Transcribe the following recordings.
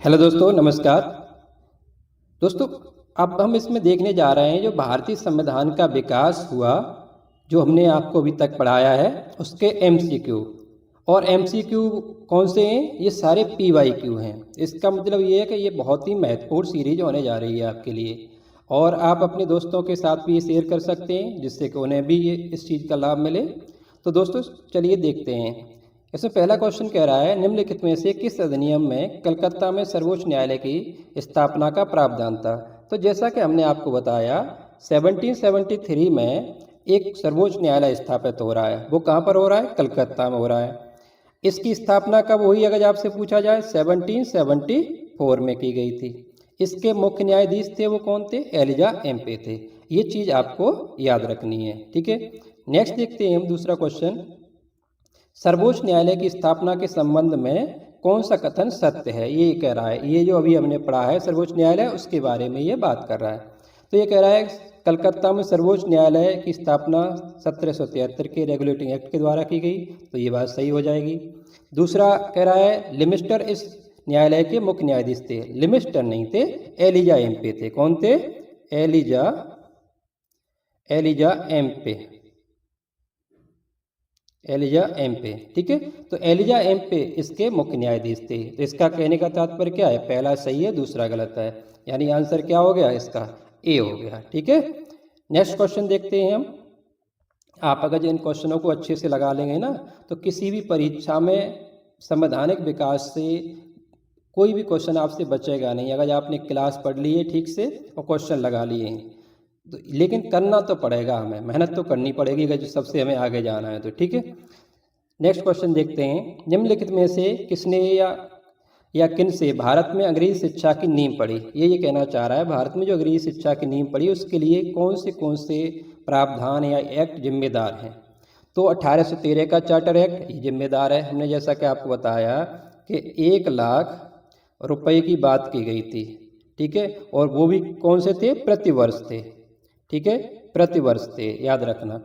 Hello दोस्तों, नमस्कार। दोस्तों, अब हम इसमें देखने जा रहे हैं जो भारतीय संविधान का विकास हुआ, जो हमने आपको अभी तक पढ़ाया है, उसके एमसीक्यू। और एमसीक्यू कौन से हैं? ये सारे पीवाईक्यू हैं। इसका मतलब ये है कि ये बहुत ही महत्वपूर्ण सीरीज होने जा रही है आपके लिए, और आप अपने दोस्तों के साथ भी ये शेयर कर सकते हैं, जिससे कि उन्हें भी ये इस चीज़ का लाभ मिले। तो दोस्तों, चलिए देखते हैं। इसमें पहला क्वेश्चन कह रहा है, निम्नलिखित में से किस अधिनियम में कलकत्ता में सर्वोच्च न्यायालय की स्थापना का प्रावधान था? तो जैसा कि हमने आपको बताया, 1773 में एक सर्वोच्च न्यायालय स्थापित हो रहा है। वो कहाँ पर हो रहा है? कलकत्ता में हो रहा है। इसकी स्थापना कब हुई अगर आपसे पूछा जाए? 1774 में की गई थी। इसके मुख्य न्यायाधीश थे वो कौन थे? एलिजा एम्पे थे। ये चीज़ आपको याद रखनी है, ठीक है। नेक्स्ट देखते हैं हम दूसरा क्वेश्चन। सर्वोच्च न्यायालय की स्थापना के संबंध में कौन सा कथन सत्य है? ये कह रहा है, ये जो अभी हमने पढ़ा है सर्वोच्च न्यायालय, उसके बारे में ये बात कर रहा है। तो ये कह रहा है कलकत्ता में सर्वोच्च न्यायालय की स्थापना 1773 के रेगुलेटिंग एक्ट के द्वारा की गई, तो ये बात सही हो जाएगी। दूसरा कह रहा है लिमिस्टर इस न्यायालय के मुख्य न्यायाधीश थे। लिमिस्टर नहीं थे, एलिजा एम्पे थे। कौन थे? एलिजा एम्पे। एलिजा एम्पे, ठीक है। तो एलिजा एम्पे इसके मुख्य न्यायाधीश थे। तो इसका कहने का तात्पर्य क्या है? पहला सही है, दूसरा गलत है। यानी आंसर क्या हो गया इसका? ए हो गया, ठीक है। नेक्स्ट क्वेश्चन देखते हैं हम। आप अगर इन क्वेश्चनों को अच्छे से लगा लेंगे ना, तो किसी भी परीक्षा में संवैधानिक विकास से कोई भी क्वेश्चन आपसे बचेगा नहीं, अगर आपने क्लास पढ़ ली है ठीक से और क्वेश्चन लगा लिए हैं तो। लेकिन करना तो पड़ेगा, हमें मेहनत तो करनी पड़ेगी अगर जो सबसे हमें आगे जाना है तो, ठीक है। नेक्स्ट क्वेश्चन देखते हैं। निम्नलिखित में से किसने या किन से भारत में अंग्रेजी शिक्षा की नींव पड़ी? ये कहना चाह रहा है भारत में जो अंग्रेजी शिक्षा की नींव पड़ी उसके लिए कौन से प्रावधान या एक्ट जिम्मेदार हैं? तो 1813 का चार्टर एक्ट ये जिम्मेदार है। हमने जैसा कि आपको बताया कि 1 लाख रुपए की बात की गई थी, ठीक है। और वो भी कौन से थे? प्रतिवर्ष थे, ठीक है, प्रतिवर्ष थे, याद रखना।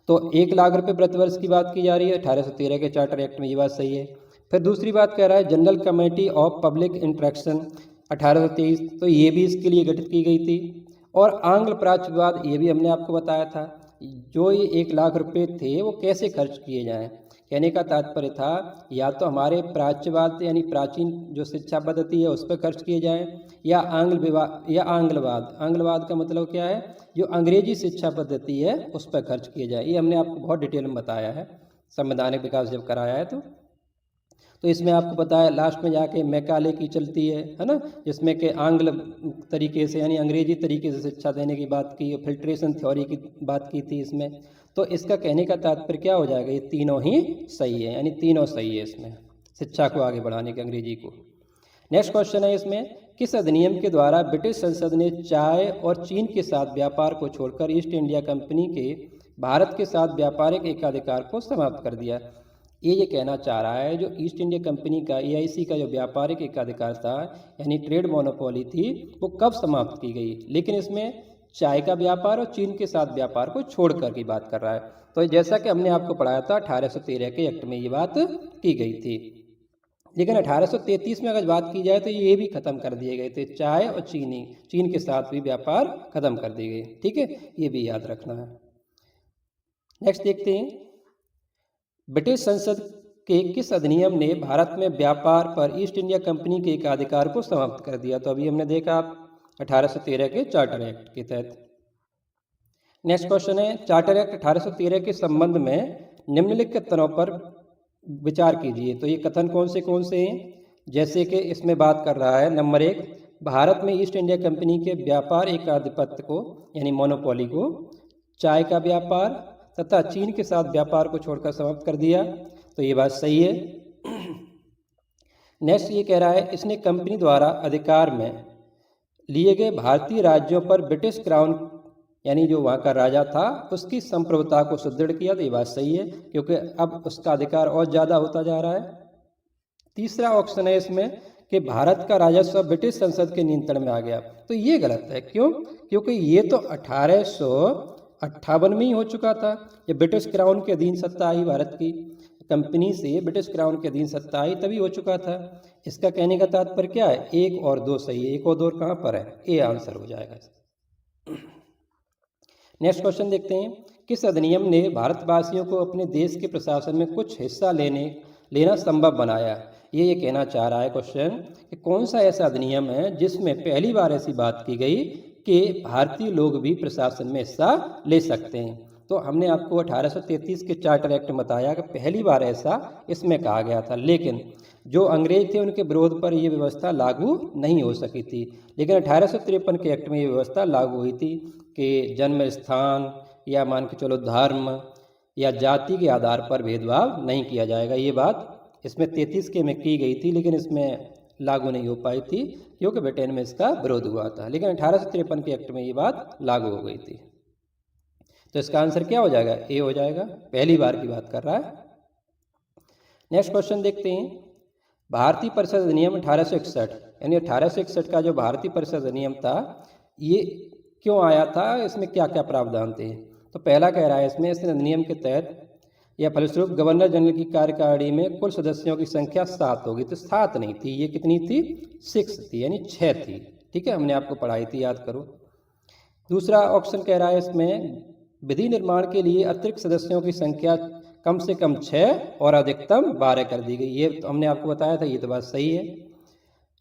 तो 1 लाख रुपए प्रतिवर्ष की बात की जा रही है 1813 के चार्टर एक्ट में, ये बात सही है। फिर दूसरी बात कह रहा है general committee of public interaction 1823, तो ये भी इसके लिए गठित की गई थी। और आंग्ल प्राच्यवाद ये भी हमने आपको बताया था। जो ये 1 लाख रुपए थे वो कैसे खर्च किए जाएं? कहने का तात्पर्य था या तो हमारे प्राच्यवाद यानी प्राचीन जो शिक्षा पद्धति है उस पर खर्च किए जाएं, या आंग्लवाद। आंग्लवाद का मतलब क्या है? जो अंग्रेजी शिक्षा पद्धति है उस पर खर्च किए जाए। ये हमने आपको बहुत डिटेल में बताया है संवैधानिक विकास जब कराया है तो इसमें आपको पता है लास्ट में जाके मैकाले की चलती है ना, जिसमें कि आंग्ल तरीके से यानी अंग्रेजी तरीके से शिक्षा देने की बात की, फिल्ट्रेशन थ्योरी की बात की थी इसमें। तो इसका कहने का तात्पर्य क्या हो जाएगा? ये तीनों ही सही है, यानी तीनों सही है इसमें शिक्षा को आगे बढ़ाने के, अंग्रेजी को। नेक्स्ट क्वेश्चन है इसमें, किस अधिनियम के द्वारा ब्रिटिश संसद ने चाय और चीन के साथ व्यापार को छोड़कर ईस्ट इंडिया कंपनी के भारत के साथ व्यापारिक एकाधिकार को समाप्त कर दिया? ये कहना चाह रहा है जो ईस्ट इंडिया कंपनी का EIC का जो व्यापारिक एकाधिकार था यानी ट्रेड मोनोपोली थी, वो कब समाप्त की गई? लेकिन इसमें चाय का व्यापार और चीन के साथ व्यापार को छोड़कर की बात कर रहा है। तो जैसा कि हमने आपको पढ़ाया था 1813 के एक्ट में ये बात की गई थी। लेकिन 1833 में अगर बात की जाए तो ये भी खत्म कर दिए गए थे, चाय और चीन के साथ भी व्यापार खत्म कर दिए गए, ठीक है। ये भी याद रखना है। नेक्स्ट देखते हैं, ब्रिटिश संसद के किस अधिनियम ने भारत में व्यापार पर ईस्ट इंडिया कंपनी के एकाधिकार को समाप्त कर दिया? तो अभी हमने देखा 1813 के चार्टर एक्ट के तहत। नेक्स्ट क्वेश्चन है, चार्टर एक्ट 1813 के संबंध में निम्नलिखित कथनों पर विचार कीजिए। तो ये कथन कौन से हैं? जैसे कि इसमें बात कर रहा है नंबर 1, भारत में ईस्ट इंडिया कंपनी के व्यापार एकाधिपत्य को यानी मोनोपोली को, चाय का व्यापार तथा चीन के साथ व्यापार को छोड़कर समाप्त कर दिया। तो ये बात सही है। नेक्स्ट ये कह रहा है इसने कंपनी द्वारा अधिकार में लिए गए भारतीय राज्यों पर ब्रिटिश क्राउन यानी जो वहाँ का राजा था उसकी संप्रभुता को सुदृढ़ किया। तो ये बात सही है क्योंकि अब उसका अधिकार और ज़्यादा होता जा रहा है। तीसरा ऑप्शन है इसमें कि भारत का राजस्व ब्रिटिश संसद के नियंत्रण में आ गया। तो ये गलत है। क्यों? क्योंकि ये तो 1858 में ही हो चुका था, ये ब्रिटिश क्राउन के अधीन सत्ता आई भारत की। कंपनी से ब्रिटिश क्राउन के अधीन सत्ता आई तभी हो चुका था। इसका कहने का तात्पर्य क्या है, 1 और 2 सही है, 1 और 2 कहाँ पर है, ए आंसर हो जाएगा। नेक्स्ट क्वेश्चन देखते हैं, किस अधिनियम ने भारतवासियों को अपने देश के प्रशासन में कुछ हिस्सा लेना संभव बनाया। ये कहना चाह रहा है क्वेश्चन कि कौन सा ऐसा अधिनियम है जिसमें पहली बार ऐसी बात की गई कि भारतीय लोग भी प्रशासन में हिस्सा ले सकते हैं। तो हमने आपको 1833 के चार्टर एक्ट में बताया कि पहली बार ऐसा इसमें कहा गया था, लेकिन जो अंग्रेज थे उनके विरोध पर यह व्यवस्था लागू नहीं हो सकी थी। लेकिन 1853 के एक्ट में ये व्यवस्था लागू हुई थी कि जन्म स्थान या मान के चलो धर्म या जाति के आधार पर भेदभाव नहीं किया जाएगा। ये बात इसमें 33 के में की गई थी, लेकिन इसमें लागू नहीं हो पाई थी क्योंकि ब्रिटेन में इसका विरोध हुआ था। लेकिन 1853 के एक्ट में ये बात लागू हो गई थी। तो इसका आंसर क्या हो जाएगा, ए हो जाएगा, पहली बार की बात कर रहा है। नेक्स्ट क्वेश्चन देखते हैं, भारतीय परिषद अधिनियम 1861 यानी 1861 का जो भारतीय परिषद अधिनियम था ये क्यों आया था, इसमें क्या क्या प्रावधान थे। तो पहला कह रहा है इसमें इस अधिनियम के तहत या फलस्वरूप गवर्नर जनरल की कार्यकारिणी में कुल सदस्यों की संख्या 7 होगी। तो 7 नहीं थी, ये कितनी थी, 6 थी, यानी 6 थी। ठीक है, हमने आपको पढ़ाई थी, याद करो। दूसरा ऑप्शन कह रहा है इसमें विधि निर्माण के लिए अतिरिक्त सदस्यों की संख्या कम से कम 6 और अधिकतम 12 कर दी गई। ये तो हमने आपको बताया था, ये तो बात सही है।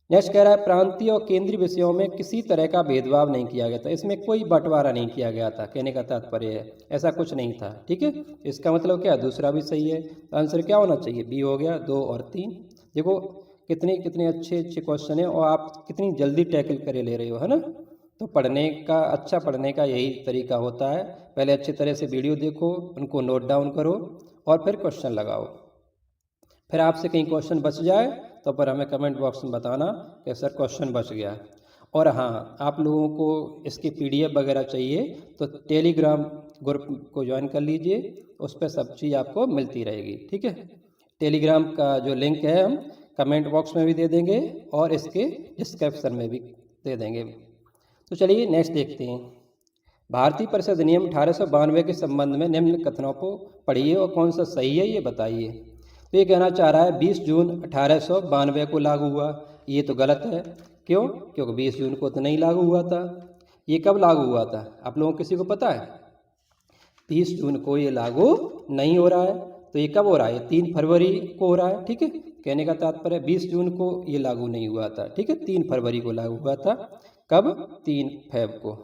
नेक्स्ट कह रहा है प्रांतीय और केंद्रीय विषयों में किसी तरह का भेदभाव नहीं किया गया था। इसमें कोई बंटवारा नहीं किया गया था, कहने का तात्पर्य है ऐसा कुछ नहीं था। ठीक है, इसका मतलब क्या है, दूसरा भी सही है। तो आंसर क्या होना चाहिए, बी हो गया, 2 और 3। देखो कितने कितने अच्छे अच्छे क्वेश्चन है और आप कितनी जल्दी टैकल करे ले रहे हो, है ना। तो पढ़ने का यही तरीका होता है, पहले अच्छी तरह से वीडियो देखो, उनको नोट डाउन करो और फिर क्वेश्चन लगाओ। फिर आपसे कहीं क्वेश्चन बच जाए तो पर हमें कमेंट बॉक्स में बताना कि सर क्वेश्चन बच गया। और हाँ, आप लोगों को इसकी PDF वगैरह चाहिए तो टेलीग्राम ग्रुप को ज्वाइन कर लीजिए, उस पर सब चीज़ आपको मिलती रहेगी। ठीक है, टेलीग्राम का जो लिंक है हम कमेंट बॉक्स में भी दे देंगे और इसके डिस्क्रिप्शन में भी दे देंगे। तो चलिए नेक्स्ट देखते हैं, भारतीय परिषद अधिनियम 1892 के संबंध में निम्न कथनों को पढ़िए और कौन सा सही है ये बताइए। तो ये कहना चाह रहा है 20 जून 1892 को लागू हुआ, ये तो गलत है। क्यों, क्योंकि 20 जून को तो नहीं लागू हुआ था। ये कब लागू हुआ था, आप लोगों को किसी को पता है। 20 जून को ये लागू नहीं हो रहा है, तो ये कब हो रहा है, 3 फरवरी को हो रहा है। ठीक है, कहने का तात्पर्य 20 जून को ये लागू नहीं हुआ था। ठीक है, 3 फरवरी को लागू हुआ था। कब, 3 फेब को।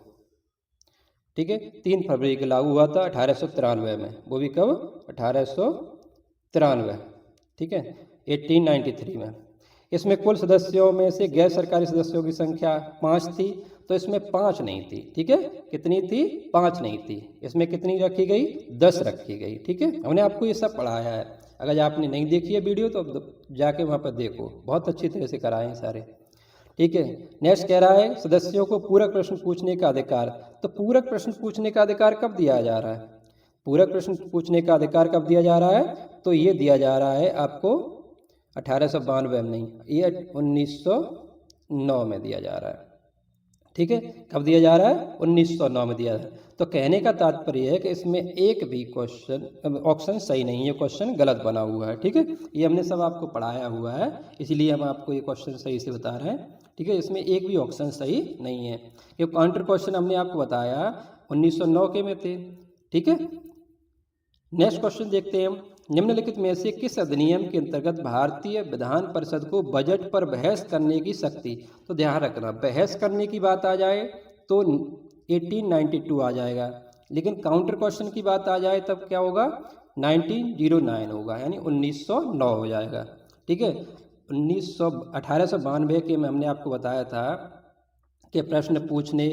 ठीक है, 3 फरवरी को लागू हुआ था 1893 में, वो भी कब, 1893। ठीक है, 1893 में। इसमें कुल सदस्यों में से गैर सरकारी सदस्यों की संख्या 5 थी, तो इसमें 5 नहीं थी। ठीक है, कितनी थी, 5 नहीं थी। इसमें कितनी रखी गई, 10 रखी गई। ठीक है, हमने आपको ये सब पढ़ाया है, अगर आपने नहीं देखी है वीडियो तो जाके वहाँ पर देखो, बहुत अच्छी तरह से कराए हैं सारे। ठीक है, नेक्स्ट कह रहा है सदस्यों को पूरक प्रश्न पूछने का अधिकार। तो पूरक प्रश्न पूछने का अधिकार कब दिया जा रहा है, पूरक प्रश्न पूछने का अधिकार कब दिया जा रहा है, तो ये दिया जा रहा है आपको 1892 में नहीं, ये 1909 में दिया जा रहा है। ठीक है, कब दिया जा रहा है, 1909 में दिया जा रहा है। तो कहने का तात्पर्य है कि इसमें एक भी ऑप्शन सही नहीं है, क्वेश्चन गलत बना हुआ है। ठीक है, ये हमने सब आपको पढ़ाया हुआ है, इसीलिए हम आपको ये क्वेश्चन सही से बता रहे हैं। ठीक है, इसमें एक भी ऑप्शन सही नहीं है, क्योंकि काउंटर क्वेश्चन हमने आपको बताया 1909 के में थे। ठीक है, नेक्स्ट क्वेश्चन देखते हैं हम, निम्नलिखित में से किस अधिनियम के अंतर्गत भारतीय विधान परिषद को बजट पर बहस करने की शक्ति। तो ध्यान रखना, बहस करने की बात आ जाए तो 1892 आ जाएगा, लेकिन काउंटर क्वेश्चन की बात आ जाए तब क्या होगा, 1909 होगा, यानी 1909 हो जाएगा। ठीक है, 1892 के में हमने आपको बताया था कि प्रश्न पूछने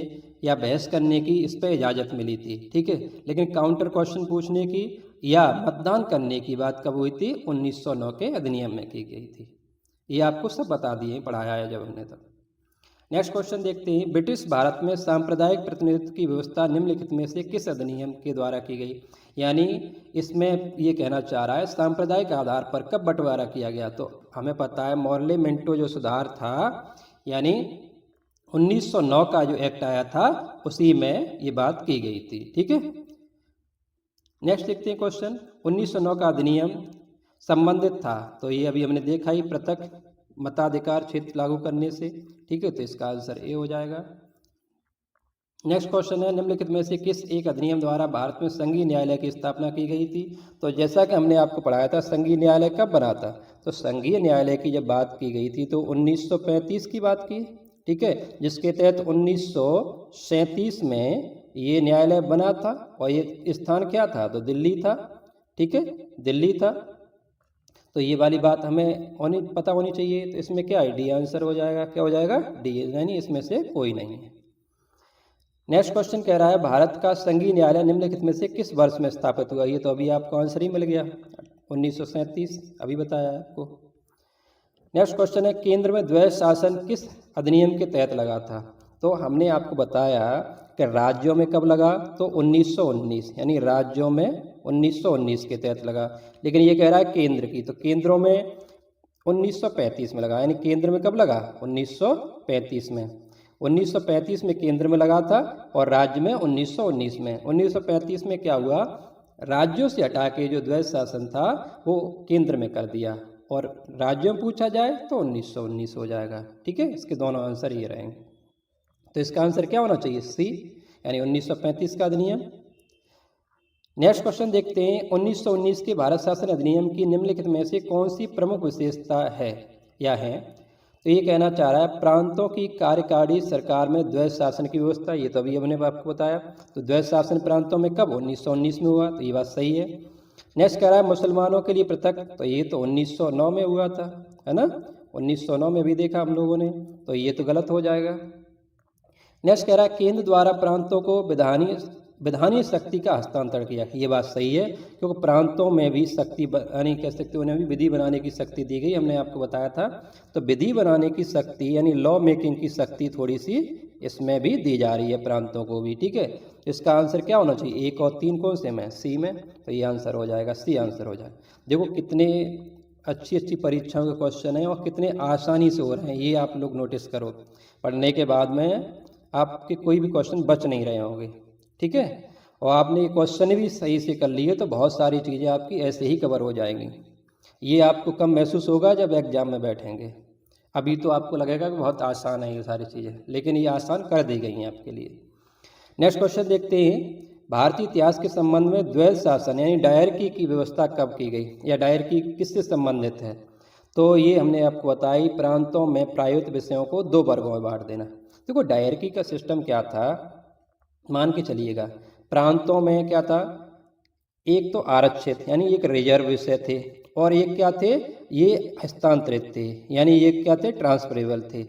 या बहस करने की इस पर इजाज़त मिली थी। ठीक है, लेकिन काउंटर क्वेश्चन पूछने की या मतदान करने की बात कब हुई थी, 1909 के अधिनियम में की गई थी। ये आपको सब बता दिए, पढ़ाया है जब हमने तब। नेक्स्ट क्वेश्चन देखते हैं, ब्रिटिश भारत में सांप्रदायिक प्रतिनिधित्व की व्यवस्था निम्नलिखित में से किस अधिनियम के द्वारा की गई। यानी इसमें ये कहना चाह रहा है सांप्रदायिक आधार पर कब बंटवारा किया गया। तो हमें पता है मॉर्ले मिंटो जो सुधार था, यानी 1909 का जो एक्ट आया था उसी में ये बात की गई थी। ठीक है, नेक्स्ट देखते हैं क्वेश्चन, 1909 का अधिनियम संबंधित था। तो ये अभी हमने देखा ही, पृथक मताधिकार क्षेत्र लागू करने से। ठीक है, तो इसका आंसर ए हो जाएगा। नेक्स्ट क्वेश्चन है, निम्नलिखित में से किस एक अधिनियम द्वारा भारत में संघीय न्यायालय की स्थापना की गई थी? तो जैसा कि हमने आपको पढ़ाया था, संघीय न्यायालय कब बना था? तो संघीय न्यायालय की जब बात की गई थी तो 1935 की बात की। ठीक है, जिसके तहत 1937 में ये न्यायालय बना था और ये स्थान क्या था? तो दिल्ली था। ठीक है, दिल्ली था। तो ये वाली बात हमें पता होनी चाहिए। तो इसमें क्या है? डी आंसर हो जाएगा। क्या हो जाएगा? डी, यानी इसमें से कोई नहीं है। नेक्स्ट क्वेश्चन कह रहा है, भारत का संघीय न्यायालय निम्नलिखित में से किस वर्ष में स्थापित हुआ? ये तो अभी आपको आंसर ही मिल गया, 1937, अभी बताया आपको। नेक्स्ट क्वेश्चन है, केंद्र में द्वैध शासन किस अधिनियम के तहत लगा था? तो हमने आपको बताया कि राज्यों में कब लगा? तो 1919, यानी राज्यों में 1919 के तहत लगा। लेकिन ये कह रहा है केंद्र की, तो केंद्रों में 1935 में लगा। यानी केंद्र में कब लगा? 1935 में। 1935 में केंद्र में लगा था और राज्य में 1919 में। 1935 में क्या हुआ? राज्यों से हटा के जो द्वैध शासन था वो केंद्र में कर दिया, और राज्यों में पूछा जाए तो 1919 हो जाएगा। ठीक है, इसके दोनों आंसर ये रहेंगे। तो इसका आंसर क्या होना चाहिए? सी, यानी 1935 का अधिनियम। नेक्स्ट क्वेश्चन देखते हैं, 1919 के भारत शासन अधिनियम की निम्नलिखित में से कौन सी प्रमुख विशेषता है या है? तो ये कहना चाह रहा है, प्रांतों की कार्यकारी सरकार में द्वैध शासन की व्यवस्था। ये तो अभी हमने आपको बताया। तो द्वैध शासन प्रांतों में कब? 1919 में हुआ। तो ये बात सही है। नेक्स्ट कह रहा है, मुसलमानों के लिए पृथक। तो ये तो 1909 में हुआ था, है ना? 1909 में भी देखा हम लोगों ने। तो ये तो गलत हो जाएगा। नेक्स्ट कह रहा है, केंद्र द्वारा प्रांतों को विधानीय शक्ति का हस्तांतरण किया। ये बात सही है, क्योंकि प्रांतों में भी शक्ति, यानी कह सकते हो, उन्हें भी विधि बनाने की शक्ति दी गई। हमने आपको बताया था। तो विधि बनाने की शक्ति, यानी लॉ मेकिंग की शक्ति थोड़ी सी इसमें भी दी जा रही है प्रांतों को भी। ठीक है, इसका आंसर क्या होना चाहिए? 1 और 3 कौन से में? सी में। तो ये आंसर हो जाएगा, सी आंसर हो जाएगा। देखो कितने अच्छी अच्छी परीक्षाओं के क्वेश्चन हैं और कितने आसानी से हो रहे हैं, ये आप लोग नोटिस करो। पढ़ने के बाद में आपके कोई भी क्वेश्चन बच नहीं रहे होंगे। ठीक है, और आपने ये क्वेश्चन भी सही से कर लिए तो बहुत सारी चीज़ें आपकी ऐसे ही कवर हो जाएंगी। ये आपको कम महसूस होगा जब एग्जाम में बैठेंगे। अभी तो आपको लगेगा कि बहुत आसान है ये सारी चीज़ें, लेकिन ये आसान कर दी गई हैं आपके लिए। नेक्स्ट क्वेश्चन देखते हैं, भारतीय इतिहास के संबंध में द्वैध शासन यानी डायरकी की व्यवस्था कब की गई, या डायरकी किससे संबंधित है? तो ये हमने आपको बताई, प्रांतों में प्रायोजित विषयों को 2 वर्गों में बांट देना। देखो डायरकी का सिस्टम क्या था, मान के चलिएगा, प्रांतों में क्या था? एक तो आरक्षित यानी एक रिजर्व विषय थे, और एक क्या थे? ये हस्तांतरित थे, यानी ये क्या थे? ट्रांसफरेबल थे।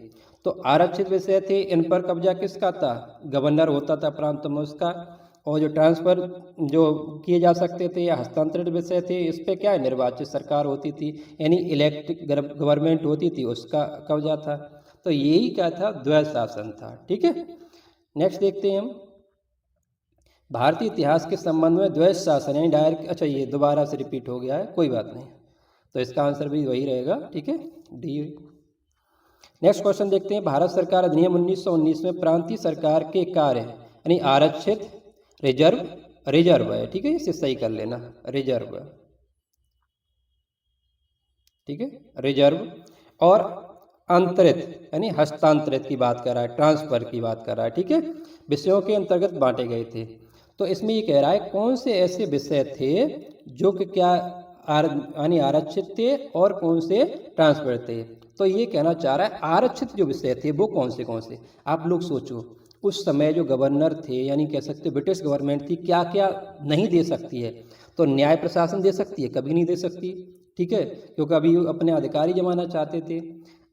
तो आरक्षित विषय थे, इन पर कब्जा किसका था? गवर्नर होता था प्रांतों में उसका। और जो ट्रांसफर जो किए जा सकते थे या हस्तांतरित विषय थे, इस पर क्या है? निर्वाचित सरकार होती थी, यानी इलेक्टेड गवर्नमेंट होती थी, उसका कब्जा था। तो यही क्या था? द्वैध शासन था। ठीक है, नेक्स्ट देखते हैं हम, भारतीय इतिहास के संबंध में द्वैध शासन यानी डायरेक्ट, अच्छा ये दोबारा से रिपीट हो गया है, कोई बात नहीं, तो इसका आंसर भी वही रहेगा। ठीक है, डी। नेक्स्ट क्वेश्चन देखते हैं, भारत सरकार अधिनियम 1919 में प्रांतीय सरकार के कार्य यानी आरक्षित, रिजर्व है। ठीक है, इसे सही कर लेना, रिजर्व। ठीक है, रिजर्व और अंतरित यानी हस्तांतरित की बात कर रहा है, ट्रांसफर की बात कर रहा है। ठीक है, विषयों के अंतर्गत बांटे गए थे। तो इसमें ये कह रहा है कौन से ऐसे विषय थे जो कि क्या यानी आरक्षित थे और कौन से ट्रांसफर थे। तो ये कहना चाह रहा है आरक्षित जो विषय थे वो कौन से। आप लोग सोचो, उस समय जो गवर्नर थे, यानी कह सकते ब्रिटिश गवर्नमेंट थी, क्या क्या नहीं दे सकती है? तो न्याय प्रशासन दे सकती है? कभी नहीं दे सकती। ठीक है, क्योंकि अभी अपने अधिकारी जमाना चाहते थे।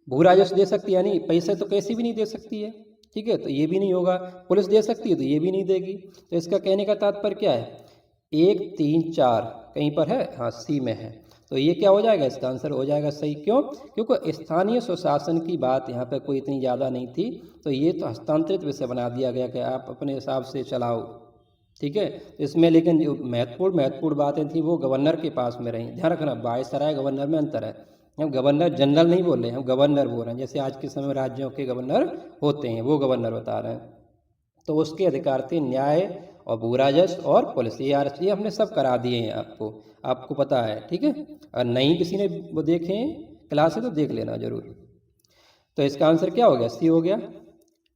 भू राजस्व दे सकती है, यानी पैसे तो कैसे भी नहीं दे सकती है। ठीक है, तो ये भी नहीं होगा। पुलिस दे सकती है, तो ये भी नहीं देगी। तो इसका कहने का तात्पर्य क्या है? 1, 3, 4 कहीं पर है, हाँ सी में है। तो ये क्या हो जाएगा? इसका आंसर हो जाएगा सही। क्यों? क्योंकि स्थानीय स्वशासन की बात यहाँ पर कोई इतनी ज़्यादा नहीं थी, तो ये तो हस्तांतरित विषय बना दिया गया कि आप अपने हिसाब से चलाओ। ठीक है, इसमें लेकिन जो महत्वपूर्ण बातें थी वो गवर्नर के पास में रहीं। ध्यान रखना, वायसराय गवर्नर में अंतर है। हम गवर्नर जनरल नहीं बोल रहे हैं, हम गवर्नर बोल रहे हैं। जैसे आज के समय राज्यों के गवर्नर होते हैं, वो गवर्नर बता रहे हैं। तो उसके अधिकार थे न्याय और भू राजस्व और पुलिस, ये आरक्षण हमने सब करा दिए हैं आपको, आपको पता है, ठीक है। और नहीं किसी ने वो देखे हैं क्लास है तो देख लेना जरूर। तो इसका आंसर क्या हो गया, सी हो गया।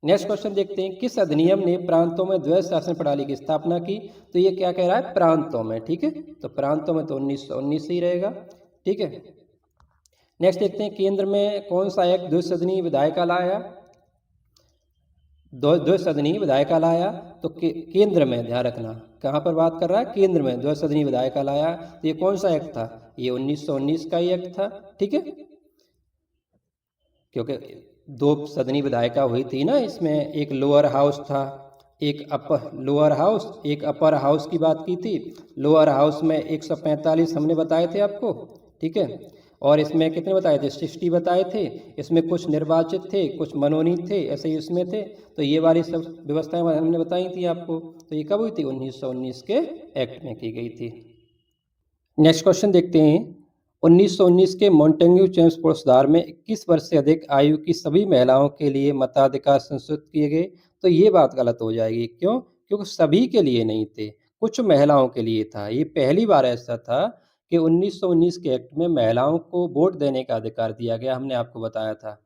नेक्स्ट क्वेश्चन देखते हैं, किस अधिनियम ने प्रांतों में द्वैध शासन प्रणाली की स्थापना की। तो ये क्या कह रहा है, प्रांतों में, ठीक है। तो प्रांतों में तो 1919 से ही रहेगा, ठीक है। नेक्स्ट देखते हैं, केंद्र में कौन सा एक द्विसदनीय विधायिका लाया, द्विसदनीय विधायिका लाया। तो केंद्र में, ध्यान रखना कहाँ पर बात कर रहा है, केंद्र में द्विसदनीय विधायिका लाया। तो ये कौन सा एक्ट था, ये 1919 का ही एक्ट था, ठीक है। क्योंकि दो सदनी विधायिका हुई थी ना, इसमें एक लोअर हाउस था, एक अपर लोअर हाउस, एक अपर हाउस की बात की थी। लोअर हाउस में 145 हमने बताए थे आपको, ठीक है। और इसमें कितने बताए थे, 60 बताए थे। इसमें कुछ निर्वाचित थे, कुछ मनोनीत थे, ऐसे ही उसमें थे। तो ये वाली सब व्यवस्थाएं हमने बताई थी आपको। तो ये कब हुई थी, 1919 के एक्ट में की गई थी। नेक्स्ट क्वेश्चन देखते हैं, 1919 के मॉन्टेग्यू चेम्स पुरस्कार में 21 वर्ष से अधिक आयु की सभी महिलाओं के लिए मताधिकार संशोधित किए गए। तो ये बात गलत हो जाएगी, क्यों, क्योंकि सभी के लिए नहीं थे, कुछ महिलाओं के लिए था। ये पहली बार ऐसा था कि 1919 के एक्ट में महिलाओं को वोट देने का अधिकार दिया गया, हमने आपको बताया था।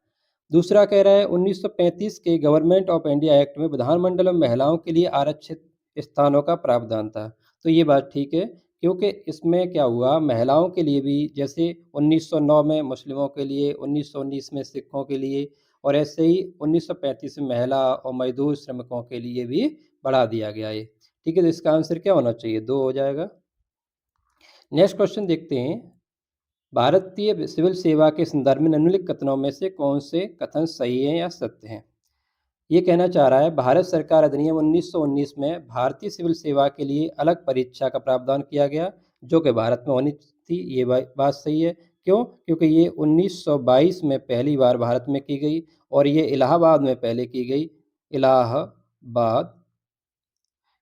दूसरा कह रहा है, 1935 के गवर्नमेंट ऑफ इंडिया एक्ट में विधानमंडल में महिलाओं के लिए आरक्षित स्थानों का प्रावधान था। तो ये बात ठीक है, क्योंकि इसमें क्या हुआ, महिलाओं के लिए भी, जैसे 1909 में मुस्लिमों के लिए, 1919 में सिखों के लिए, और ऐसे ही 1935 में महिला और मजदूर श्रमिकों के लिए भी बढ़ा दिया गया है, ठीक है। तो इसका आंसर क्या होना चाहिए, 2 हो जाएगा। नेक्स्ट क्वेश्चन देखते हैं, भारतीय सिविल सेवा के संदर्भ में निम्नलिखित कथनों में से कौन से कथन सही हैं या सत्य हैं। ये कहना चाह रहा है, भारत सरकार अधिनियम 1919 में भारतीय सिविल सेवा के लिए अलग परीक्षा का प्रावधान किया गया, जो कि भारत में होनी थी। ये बात सही है, क्यों, क्योंकि ये 1922 में पहली बार भारत में की गई, और ये इलाहाबाद में पहले की गई। इलाहाबाद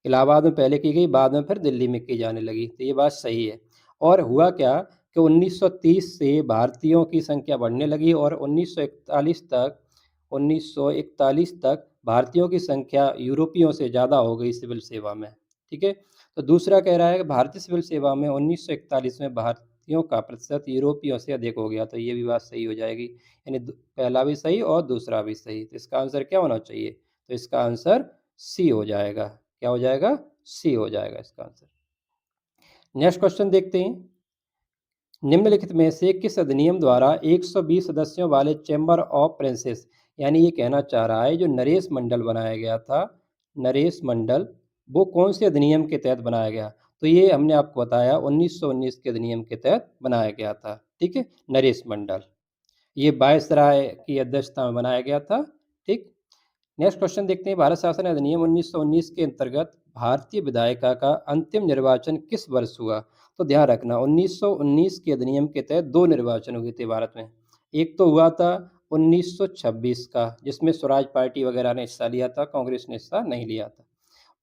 इलाहाबाद में पहले की गई, बाद में फिर दिल्ली में की जाने लगी। तो ये बात सही है। और हुआ क्या कि 1930 से भारतीयों की संख्या बढ़ने लगी, और 1941 तक भारतीयों की संख्या यूरोपियों से ज़्यादा हो गई सिविल सेवा में, ठीक है। तो दूसरा कह रहा है कि भारतीय सिविल सेवा में 1941 में भारतीयों का प्रतिशत यूरोपियों से अधिक हो गया। तो ये भी बात सही हो जाएगी, यानी पहला भी सही और दूसरा भी सही। तो इसका आंसर क्या होना चाहिए, तो इसका आंसर सी हो जाएगा। क्या हो जाएगा, सी हो जाएगा इसका आंसर। नेक्स्ट क्वेश्चन देखते हैं, निम्नलिखित में से किस अधिनियम द्वारा 120 सदस्यों वाले चैम्बर ऑफ प्रिंसेस, यानी ये कहना चाह रहा है जो नरेश मंडल बनाया गया था, नरेश मंडल, वो कौन से अधिनियम के तहत बनाया गया। तो ये हमने आपको बताया 1919 के अधिनियम के तहत बनाया गया था, ठीक है, नरेश मंडल। ये वायसराय की अध्यक्षता में बनाया गया था, ठीक। नेक्स्ट क्वेश्चन देखते हैं, भारत शासन अधिनियम 1919 के अंतर्गत भारतीय विधायिका का अंतिम निर्वाचन किस वर्ष हुआ। तो ध्यान रखना, 1919 के अधिनियम के तहत 2 निर्वाचन हुए थे भारत में। एक तो हुआ था 1926 का, जिसमें स्वराज पार्टी वगैरह ने हिस्सा लिया था, कांग्रेस ने हिस्सा नहीं लिया था।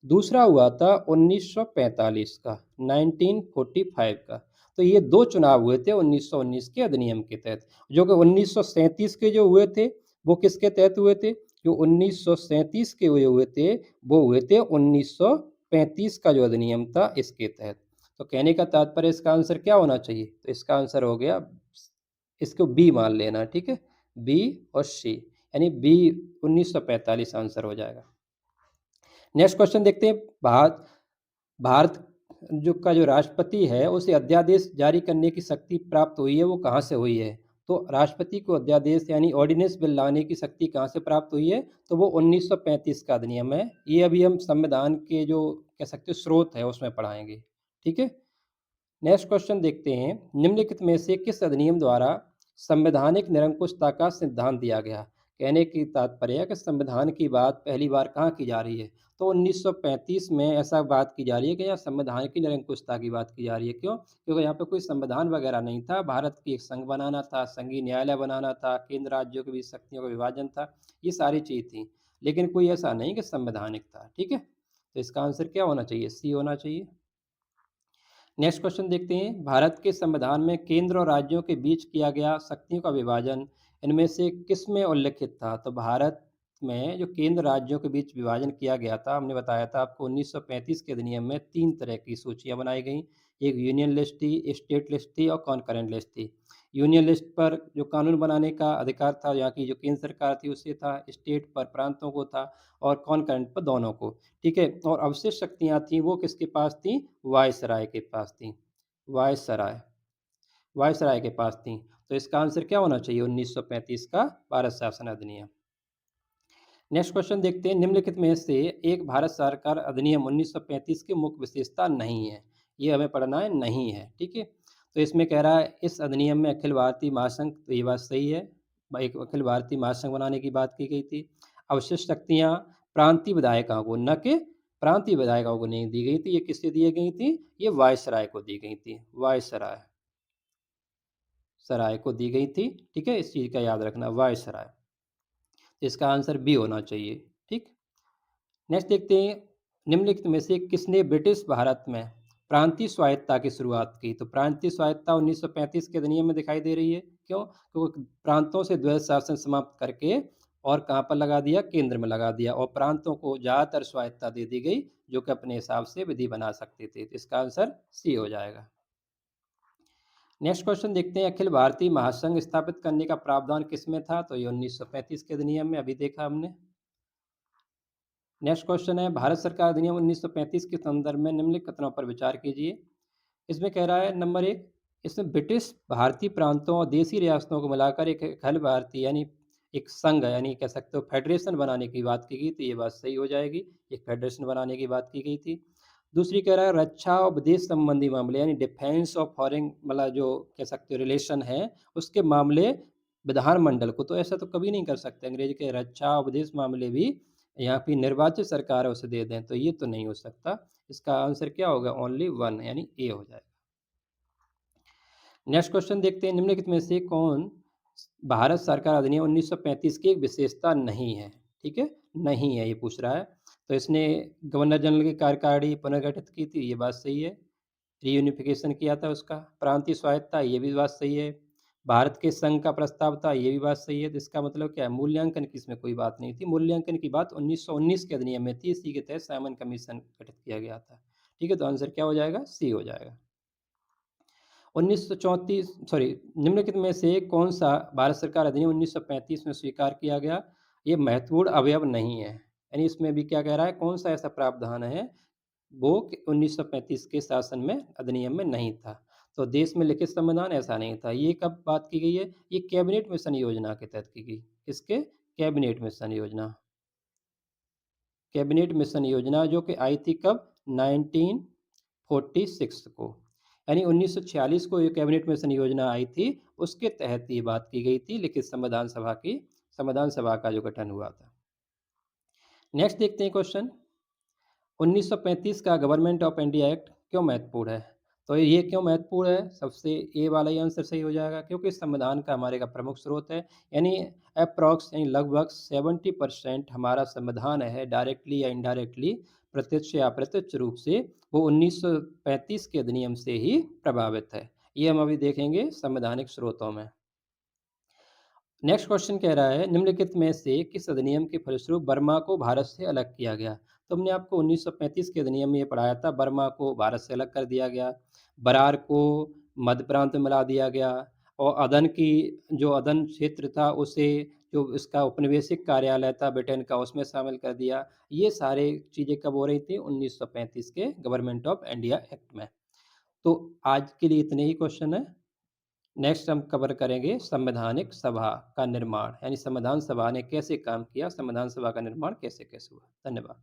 दूसरा हुआ था 1945 का, 1945 का। तो ये 2 चुनाव हुए थे 1919 के अधिनियम के तहत, जो कि 1937 के जो हुए थे वो किसके तहत हुए थे, जो 1937 के हुए थे वो हुए थे 1935 का जो अधिनियम था इसके तहत। तो कहने का तात्पर्य इसका आंसर क्या होना चाहिए, तो इसका आंसर हो गया, इसको बी मान लेना, ठीक है, बी और सी, यानी बी 1945 आंसर हो जाएगा। नेक्स्ट क्वेश्चन देखते हैं, भारत जो राष्ट्रपति है उसे अध्यादेश जारी करने की शक्ति प्राप्त हुई है, वो कहाँ से हुई है। तो राष्ट्रपति को अध्यादेश यानी ऑर्डिनेंस बिल लाने की शक्ति कहाँ से प्राप्त हुई है, तो वो 1935 का अधिनियम है। ये अभी हम संविधान के जो कह सकते हो स्रोत है उसमें पढ़ाएंगे, ठीक है। नेक्स्ट क्वेश्चन देखते हैं, निम्नलिखित में से किस अधिनियम द्वारा संवैधानिक निरंकुशता का सिद्धांत दिया गया। कहने की तात्पर्य है कि संविधान की बात पहली बार कहाँ की जा रही है, तो 1935 में ऐसा बात की जा रही है कि यहाँ संविधान की निरंकुशता की बात की जा रही है। क्यों, क्योंकि यहाँ पे कोई संविधान वगैरह नहीं था, भारत की एक संघ बनाना था, संघीय न्यायालय बनाना था, केंद्र राज्यों के बीच शक्तियों का विभाजन था, ये सारी चीज़ थी, लेकिन कोई ऐसा नहीं कि संवैधानिक था, ठीक है। तो इसका आंसर क्या होना चाहिए, सी होना चाहिए। नेक्स्ट क्वेश्चन देखते हैं, भारत के संविधान में केंद्र और राज्यों के बीच किया गया शक्तियों का विभाजन इनमें से किस में उल्लिखित था। तो भारत में जो केंद्र राज्यों के बीच विभाजन किया गया था, हमने बताया था आपको 1935 के अधिनियम में 3 तरह की सूचियाँ बनाई गईं। एक यूनियन लिस्ट थी, स्टेट लिस्ट थी और कॉन्करेंट लिस्ट थी। यूनियन लिस्ट पर जो कानून बनाने का अधिकार था, यहाँ की जो केंद्र सरकार थी उसे था, स्टेट पर प्रांतों को था और कॉन्करेंट पर दोनों को, ठीक है? और अवशिष्ट शक्तियाँ थीं वो किसके पास थीं? वायसराय के पास थीं। वायसराय, वायसराय के पास थीं। तो इसका आंसर क्या होना चाहिए? 1935 का भारत शासन अधिनियम। नेक्स्ट क्वेश्चन देखते हैं, निम्नलिखित में से एक भारत सरकार अधिनियम 1935 की मुख्य विशेषता नहीं है। ये हमें पढ़ना है, नहीं है, ठीक है? तो इसमें कह रहा है इस अधिनियम में अखिल भारतीय महासंघ, तो ये बात सही है। एक अखिल भारतीय महासंघ बनाने की बात की गई थी। अवशिष्ट शक्तियाँ प्रांतीय विधायिकाओं को, न कि प्रांतीय विधायिकाओं को नहीं दी गई थी। ये किससे दी गई थी? ये वायसराय को दी गई थी। वायसराय सराय को दी गई थी, ठीक है? इस चीज़ का याद रखना, वायसराय। इसका आंसर बी होना चाहिए, ठीक? नेक्स्ट देखते हैं, निम्नलिखित में से किसने ब्रिटिश भारत में प्रांतीय स्वायत्तता की शुरुआत की? तो प्रांतीय स्वायत्तता 1935 के अधिनियम में दिखाई दे रही है। क्यों? क्योंकि प्रांतों से द्वैध शासन समाप्त करके और कहाँ पर लगा दिया? केंद्र में लगा दिया और प्रांतों को ज़्यादातर स्वायत्तता दे दी गई, जो कि अपने हिसाब से विधि बना सकते थे। तो इसका आंसर सी हो जाएगा। नेक्स्ट क्वेश्चन देखते हैं, अखिल भारतीय महासंघ स्थापित करने का प्रावधान किसमें था? तो ये 1935 के अधिनियम में अभी देखा हमने। नेक्स्ट क्वेश्चन है, भारत सरकार अधिनियम 1935 के संदर्भ में निम्नलिखित कथनों पर विचार कीजिए। इसमें कह रहा है नंबर 1, इसमें ब्रिटिश भारतीय प्रांतों और देसी रियासतों को मिलाकर एक अखिल भारतीय यानी एक संघ यानी कह सकते हो फेडरेशन बनाने की बात की गई, तो ये बात सही हो जाएगी। एक फेडरेशन बनाने की बात की गई थी। दूसरी कह रहा है रक्षा और विदेश संबंधी मामले यानी डिफेंस और फॉरेन मतलब जो कह सकते हो रिलेशन है, उसके मामले विधानमंडल को, तो ऐसा तो कभी नहीं कर सकते अंग्रेज के रक्षा और विदेश मामले भी यहाँ की निर्वाचित सरकार है उसे दे दें, तो ये तो नहीं हो सकता। इसका आंसर क्या होगा? ओनली 1 यानी ए हो जाएगा। नेक्स्ट क्वेश्चन देखते हैं, निम्नलिखित में से कौन भारत सरकार अधिनियम 1935 की एक विशेषता नहीं है? ठीक है, नहीं है ये पूछ रहा है। तो इसने गवर्नर जनरल की कार्यकारिणी पुनर्गठित की थी, ये बात सही है। रीयूनिफिकेशन किया था उसका। प्रांतीय स्वायत्तता, ये भी बात सही है। भारत के संघ का प्रस्ताव था, ये भी बात सही है। तो इसका मतलब क्या है? मूल्यांकन की इसमें कोई बात नहीं थी। मूल्यांकन की बात 1919 के अधिनियम में थी, इसी के तहत साइमन कमीशन गठित किया गया था। ठीक है, तो आंसर क्या हो जाएगा? सी हो जाएगा। 1934 सॉरी, निम्नलिखित में से कौन सा भारत सरकार अधिनियम 1935 में स्वीकार किया गया? ये महत्वपूर्ण अवयव नहीं है। यानी इसमें भी क्या कह रहा है? कौन सा ऐसा प्रावधान है वो कि 1935 के शासन में अधिनियम में नहीं था। तो देश में लिखित संविधान ऐसा नहीं था। ये कब बात की गई है? ये कैबिनेट मिशन योजना के तहत की गई। किसके? कैबिनेट मिशन योजना। कैबिनेट मिशन योजना जो कि आई थी कब? 1946 को। यानी 1946 को ये कैबिनेट मिशन योजना आई थी, उसके तहत ये बात की गई थी लिखित संविधान सभा का जो गठन हुआ था। नेक्स्ट देखते हैं क्वेश्चन, 1935 का गवर्नमेंट ऑफ इंडिया एक्ट क्यों महत्वपूर्ण है? तो ये क्यों महत्वपूर्ण है? सबसे ए वाला ही आंसर सही हो जाएगा, क्योंकि संविधान का हमारे का प्रमुख स्रोत है। यानी अप्रॉक्स यानी लगभग 70% हमारा संविधान है डायरेक्टली या इनडायरेक्टली, प्रत्यक्ष या अप्रत्यक्ष रूप से वो 1935 के अधिनियम से ही प्रभावित है। ये हम अभी देखेंगे संवैधानिक स्रोतों में। नेक्स्ट क्वेश्चन कह रहा है, निम्नलिखित में से किस अधिनियम के फलस्वरूप बर्मा को भारत से अलग किया गया? तो हमने आपको 1935 के अधिनियम में ये पढ़ाया था, बर्मा को भारत से अलग कर दिया गया, बरार को मध्य प्रांत में मिला दिया गया और अदन की जो अदन क्षेत्र था उसे जो इसका उपनिवेशिक कार्यालय था ब्रिटेन का उसमें शामिल कर दिया। ये सारे चीज़ें कब हो रही थी? 1935 के गवर्नमेंट ऑफ इंडिया एक्ट में। तो आज के लिए इतने ही क्वेश्चन है। नेक्स्ट हम कवर करेंगे संवैधानिक सभा का निर्माण, यानी संविधान सभा ने कैसे काम किया, संविधान सभा का निर्माण कैसे कैसे हुआ। धन्यवाद।